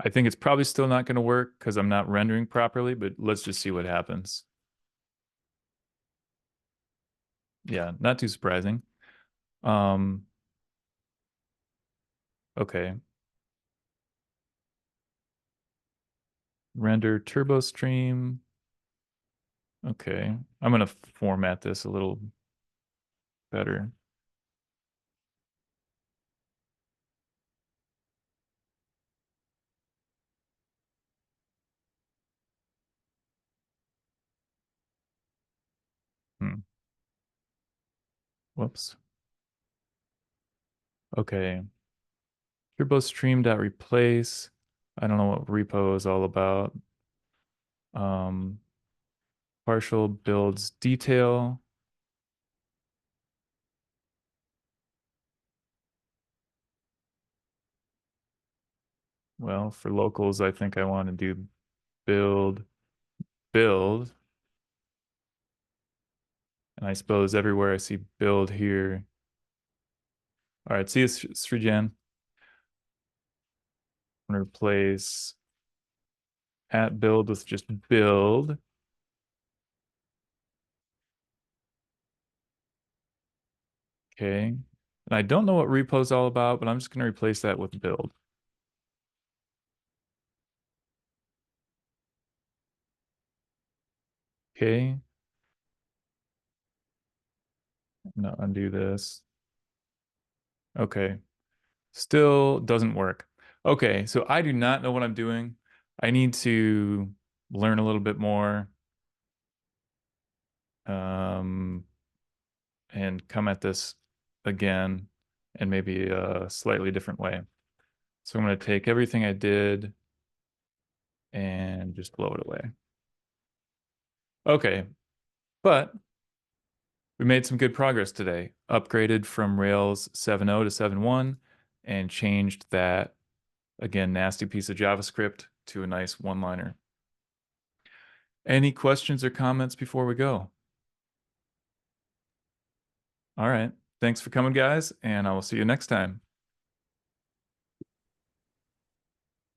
Speaker 1: I think it's probably still not going to work because I'm not rendering properly, but let's just see what happens. Yeah, not too surprising. Okay. Render turbo stream. Okay. I'm going to format this a little better. Whoops. Okay. Turbo stream.replace. I don't know what repo is all about. Partial builds detail. Well, for locals, I think I want to do build. And I suppose everywhere I see build here. All right, see you, Srijan. I'm going to replace at build with just build. Okay. And I don't know what repo is all about, but I'm just going to replace that with build. Okay. No, undo this. Okay. Still doesn't work. Okay, so I do not know what I'm doing. I need to learn a little bit more. And come at this again in maybe a slightly different way. So I'm going to take everything I did and just blow it away. Okay, but we made some good progress today. Upgraded from Rails 7.0 to 7.1 and changed that, again, nasty piece of JavaScript to a nice one-liner. Any questions or comments before we go? All right. Thanks for coming, guys, and I will see you next time.